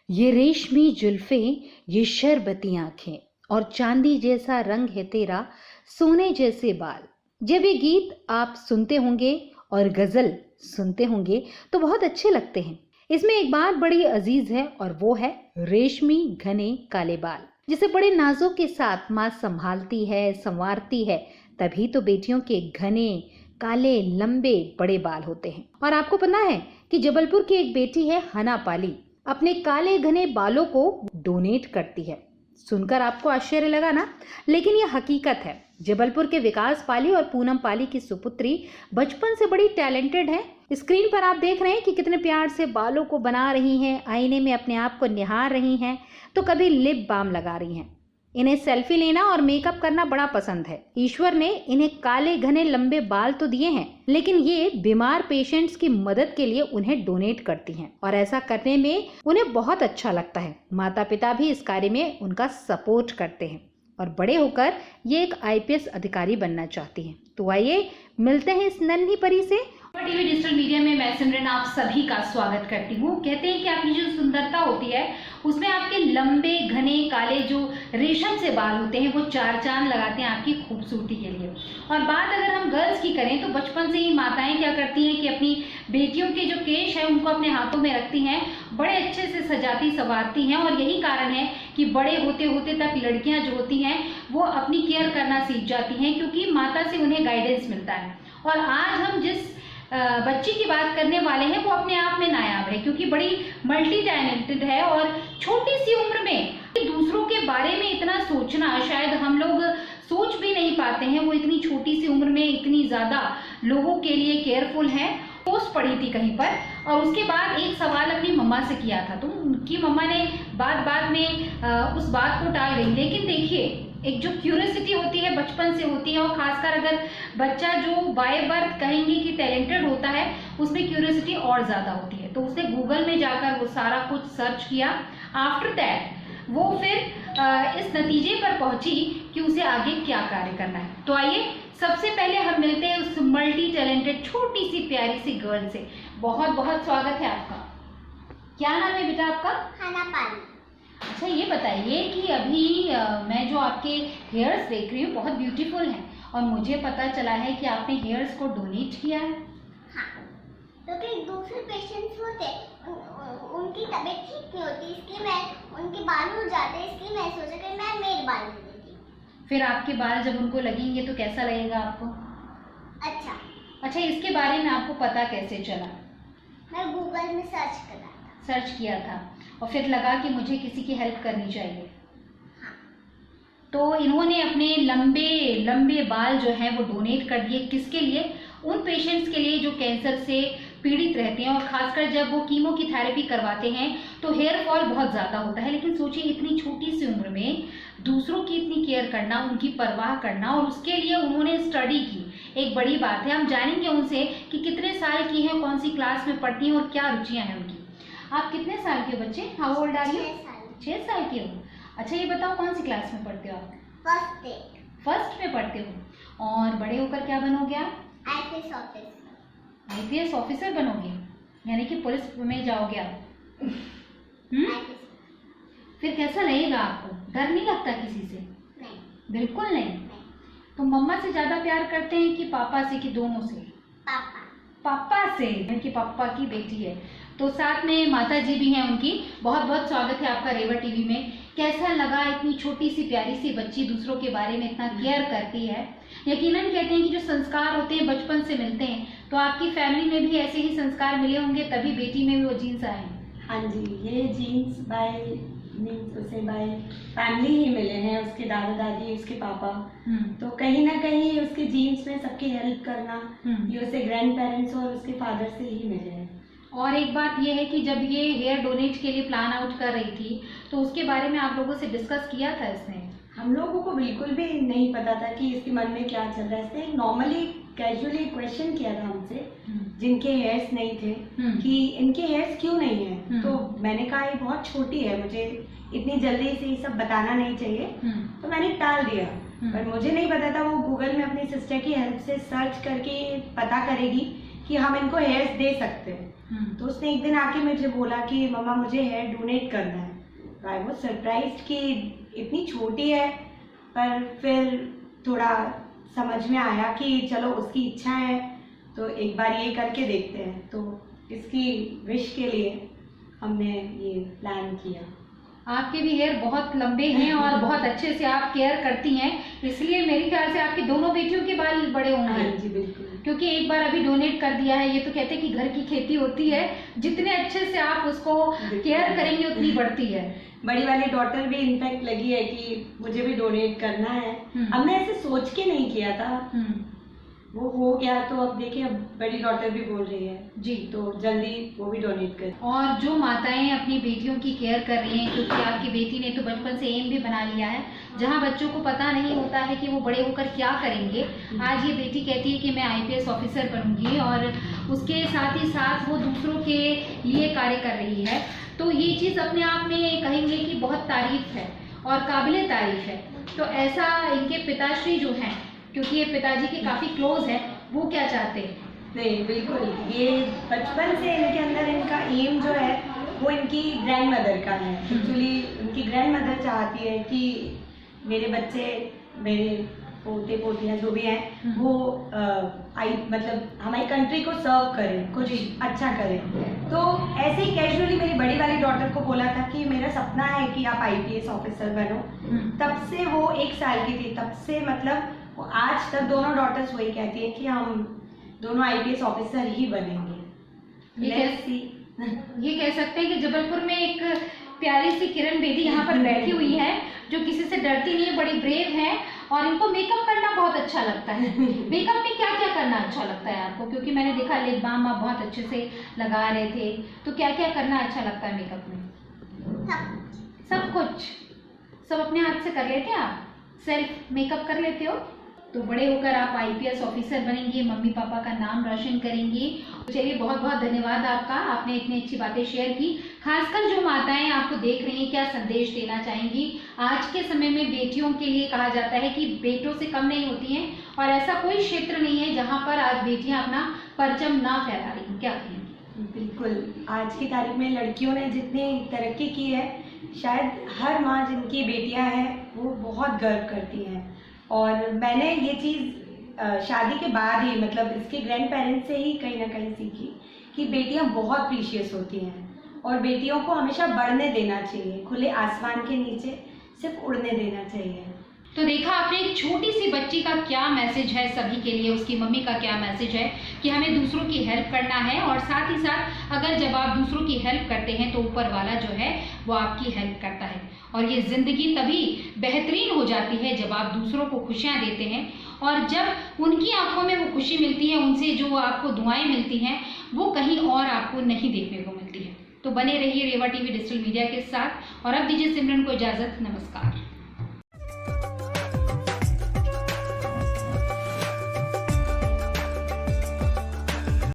ये रेशमी जुल्फें, ये शरबती आंखें और चांदी जैसा रंग है तेरा, सोने जैसे बाल। जब ये गीत आप सुनते होंगे और गजल सुनते होंगे तो बहुत अच्छे लगते हैं। इसमें एक बात बड़ी अजीज है और वो है रेशमी घने काले बाल, जिसे बड़े नाजों के साथ माँ संभालती है, संवारती है। तभी तो बेटियों के घने काले लंबे बड़े बाल होते हैं। और आपको पता है कि जबलपुर की एक बेटी है हना पाली, अपने काले घने बालों को डोनेट करती है। सुनकर आपको आश्चर्य लगा ना, लेकिन यह हकीकत है। जबलपुर के विकास पाली और पूनम पाली की सुपुत्री बचपन से बड़ी टैलेंटेड है। स्क्रीन पर आप देख रहे हैं कि कितने प्यार से बालों को बना रही हैं, आईने में अपने आप को निहार रही हैं, तो कभी लिप बाम लगा रही हैं। इन्हें सेल्फी लेना और मेकअप करना बड़ा पसंद है। ईश्वर ने इन्हें काले घने लंबे बाल तो दिए हैं, लेकिन ये बीमार पेशेंट्स की मदद के लिए उन्हें डोनेट करती हैं और ऐसा करने में उन्हें बहुत अच्छा लगता है। माता पिता भी इस कार्य में उनका सपोर्ट करते हैं और बड़े होकर ये एक IPS अधिकारी बनना चाहती हैं। तो आइए मिलते हैं इस नन्ही परी से। टीवी डिजिटल मीडिया में मैं सिमरन आप सभी का स्वागत करती हूँ। कहते हैं कि आपकी जो सुंदरता होती है उसमें आपके लंबे घने काले जो रेशम से बाल होते हैं वो चार चांद लगाते हैं आपकी खूबसूरती के लिए। और बात अगर हम गर्ल्स की करें तो बचपन से ही माताएं क्या करती हैं कि अपनी बेटियों के जो केश है उनको अपने हाथों में रखती हैं, बड़े अच्छे से सजाती संवारती हैं। और यही कारण है कि बड़े होते होते तक लड़कियां जो होती हैं वो अपनी केयर करना सीख जाती हैं, क्योंकि माता से उन्हें गाइडेंस मिलता है। और आज हम जिस बच्ची की बात करने वाले हैं वो अपने आप में नायाब है, क्योंकि बड़ी मल्टी टैलेंटेड है और छोटी सी उम्र में दूसरों के बारे में इतना सोचना शायद हम लोग सोच भी नहीं पाते हैं। वो इतनी छोटी सी उम्र में इतनी ज़्यादा लोगों के लिए केयरफुल है। पोस्ट पढ़ी थी कहीं पर और उसके बाद एक सवाल अपनी मम्मा से किया था, तो उनकी मम्मा ने बाद में उस बात को टाल गई। लेकिन देखिए, एक जो क्यूरियोसिटी होती है बचपन से होती है, और खासकर अगर बच्चा जो बाय बर्थ कहेंगे कि टैलेंटेड होता है उसमें क्यूरियोसिटी और ज़्यादा होती है। तो उसने गूगल में जाकर वो सारा कुछ सर्च किया। आफ्टर दैट वो फिर इस नतीजे पर पहुंची कि उसे आगे क्या कार्य करना है। तो आइए सबसे पहले हम मिलते हैं उस मल्टी टैलेंटेड छोटी सी प्यारी सी गर्ल से। बहुत बहुत स्वागत है आपका। क्या नाम है बेटा आपका? हना पाली। अच्छा, ये बताइए कि अभी मैं जो आपके हेयर्स देख रही हूँ बहुत ब्यूटीफुल हैं, और मुझे पता चला है कि आपने हेयर्स को डोनेट किया है। हाँ, क्योंकि दूसरे पेशेंट्स होते उनकी तबीयत ठीक नहीं होती, इसलिए मैं उनके बाल उड़ जाते, इसलिए मैं सोचा कि मैं मेरे बाल दे देती हूँ। फिर आपके बाल जब उनको लगेंगे तो कैसा लगेगा आपको? अच्छा, इसके बारे में आपको पता कैसे चला? मैं गूगल में सर्च किया था और फिर लगा कि मुझे किसी की हेल्प करनी चाहिए। हाँ। तो इन्होंने अपने लंबे लंबे बाल जो हैं वो डोनेट कर दिए। किसके लिए? उन पेशेंट्स के लिए जो कैंसर से पीड़ित रहते हैं, और खासकर जब वो कीमो की थेरेपी करवाते हैं तो हेयर फॉल बहुत ज़्यादा होता है। लेकिन सोचिए, इतनी छोटी सी उम्र में दूसरों की इतनी केयर करना, उनकी परवाह करना, और उसके लिए उन्होंने स्टडी की, एक बड़ी बात है। हम जानेंगे उनसे कि कितने साल की हैं, कौन सी क्लास में पढ़ती हैं और क्या रुचियाँ हैं उनकी। आप कितने साल के बच्चे? How old are you? 6 साल के हो। अच्छा, ये बताओ कौन सी क्लास में पढ़ते हो आप? फर्स्ट में पढ़ते हो। और बड़े होकर क्या बनोगे आप? IPS ऑफिसर बनोगे, यानी कि पुलिस में जाओगे आप। फिर कैसा लगेगा आपको? डर नहीं लगता किसी से? नहीं, बिल्कुल नहीं। तो मम्मा से ज्यादा प्यार करते हैं कि पापा से, कि दोनों से? पापा से, कि पापा की बेटी है। तो साथ में माता जी भी हैं उनकी। बहुत बहुत स्वागत है आपका रेवा टीवी में। कैसा लगा? इतनी छोटी सी प्यारी सी बच्ची दूसरों के बारे में इतना केयर करती है। यकीनन कहते हैं कि जो संस्कार होते हैं बचपन से मिलते हैं, तो आपकी फैमिली में भी ऐसे ही संस्कार मिले होंगे, तभी बेटी में भी वो जीन्स आए हैं। हाँ जी, ये जीन्स बाय फैमिली ही मिले हैं, उसके दादा दादी, उसके पापा। तो कहीं ना कहीं उसके जीन्स में सबकी हेल्प करना ये उसके ग्रैंड पेरेंट्स और उसके फादर से ही मिले हैं। और एक बात ये है कि जब ये हेयर डोनेट के लिए प्लान आउट कर रही थी तो उसके बारे में आप लोगों से डिस्कस किया था इसने? हम लोगों को बिल्कुल भी नहीं पता था कि इसके मन में क्या चल रहा है। इसने नॉर्मली कैजुअली क्वेश्चन किया था हमसे, जिनके हेयर्स नहीं थे, कि इनके हेयर्स क्यों नहीं है। तो मैंने कहा ये बहुत छोटी है, मुझे इतनी जल्दी से ये सब बताना नहीं चाहिए, तो मैंने टाल दिया। पर मुझे नहीं पता था वो गूगल में अपनी सिस्टर की हेल्प से सर्च करके पता करेगी कि हम इनको हेयर्स दे सकते हैं। तो उसने एक दिन आके मुझे बोला कि मम्मा मुझे हेयर डोनेट करना है। तो आई वाज सरप्राइज्ड कि इतनी छोटी है, पर फिर थोड़ा समझ में आया कि चलो उसकी इच्छा है तो एक बार ये करके देखते हैं। तो इसकी विश के लिए हमने ये प्लान किया। आपके भी हेयर बहुत लंबे हैं और बहुत अच्छे से आप केयर करती हैं, इसलिए मेरे ख्याल से आपकी दोनों बेटियों के बाल बड़े होंगे। हाँ जी बिल्कुल, क्योंकि एक बार अभी डोनेट कर दिया है, ये तो कहते हैं कि घर की खेती होती है, जितने अच्छे से आप उसको केयर करेंगे उतनी बढ़ती है। बड़ी वाली डॉटर भी इनफैक्ट लगी है कि मुझे भी डोनेट करना है। हमने ऐसे सोच के नहीं किया था, वो हो गया। तो अब देखिए, अब बड़ी डॉटर भी बोल रही है जी, तो जल्दी वो भी डोनेट कर। और जो माताएं अपनी बेटियों की केयर कर रही हैं, क्योंकि आपकी बेटी ने तो बचपन से एम भी बना लिया है, जहां बच्चों को पता नहीं होता है कि वो बड़े होकर क्या करेंगे। आज ये बेटी कहती है कि मैं IPS ऑफिसर बनूंगी, और उसके साथ ही साथ वो दूसरों के लिए कार्य कर रही है। तो ये चीज़ अपने आप में कहेंगे कि बहुत तारीफ है और काबिले तारीफ है। तो ऐसा इनके पिताश्री जो हैं, क्योंकि ये पिताजी के काफ़ी क्लोज है, वो क्या चाहते हैं? नहीं बिल्कुल, ये बचपन से इनके अंदर इनका एम जो है वो इनकी ग्रैंड मदर का है। एक्चुअली उनकी ग्रैंड मदर चाहती है कि मेरे बच्चे, मेरे पोते पोतियाँ जो भी हैं वो मतलब हमारी कंट्री को सर्व करें, कुछ अच्छा करें। तो ऐसे ही कैजुअली मेरी बड़ी वाली डॉटर को बोला था कि मेरा सपना है कि आप IPS ऑफिसर बनो। तब से वो 1 साल की थी, तब से मतलब आज तक दोनों डॉटर्स वही कहती है कि हम दोनों IPS ऑफिसर ही बनेंगे। ये कह सकते हैं कि जबलपुर में एक प्यारी सी किरण बेदी यहाँ पर बैठी हुई है, जो किसी से डरती नहीं है, बड़ी ब्रेव है, और इनको मेकअप करना बहुत अच्छा लगता है। मेकअप में क्या क्या करना अच्छा लगता है आपको? क्योंकि मैंने देखा लिप बाम आप बहुत अच्छे से लगा रहे थे, तो क्या क्या करना अच्छा लगता है मेकअप में? सब कुछ, सब अपने हाथ से कर लेते हैं आप? सेल्फ मेकअप कर लेते हो? तो बड़े होकर आप IPS ऑफिसर बनेंगी, मम्मी पापा का नाम रोशन करेंगी। तो चलिए, बहुत बहुत धन्यवाद आपका, आपने इतनी अच्छी बातें शेयर की। खासकर जो माताएं आपको देख रही हैं, क्या संदेश देना चाहेंगी? आज के समय में बेटियों के लिए कहा जाता है कि बेटों से कम नहीं होती हैं, और ऐसा कोई क्षेत्र नहीं है जहाँ पर आज बेटियाँ अपना परचम ना फहरा रही हैं। क्या कहेंगी? बिल्कुल, आज की तारीख में लड़कियों ने जितनी तरक्की की है, शायद हर माँ जिनकी बेटियाँ हैं वो बहुत गर्व करती हैं। और मैंने ये चीज़ शादी के बाद ही, मतलब इसके ग्रैंड पेरेंट्स से ही कहीं ना कहीं सीखी कि बेटियां बहुत प्रीशियस होती हैं और बेटियों को हमेशा बढ़ने देना चाहिए, खुले आसमान के नीचे सिर्फ उड़ने देना चाहिए। तो देखा आपने, एक छोटी सी बच्ची का क्या मैसेज है सभी के लिए, उसकी मम्मी का क्या मैसेज है कि हमें दूसरों की हेल्प करना है, और साथ ही साथ अगर जब आप दूसरों की हेल्प करते हैं तो ऊपर वाला जो है वो आपकी हेल्प करता है। और ये ज़िंदगी तभी बेहतरीन हो जाती है जब आप दूसरों को खुशियाँ देते हैं, और जब उनकी आंखों में वो खुशी मिलती है, उनसे जो आपको दुआएं मिलती हैं वो कहीं और आपको नहीं देखने को मिलती है। तो बने रहिए रेवा TV डिजिटल मीडिया के साथ, और अब दीजिए सिमरन को इजाज़त। नमस्कार।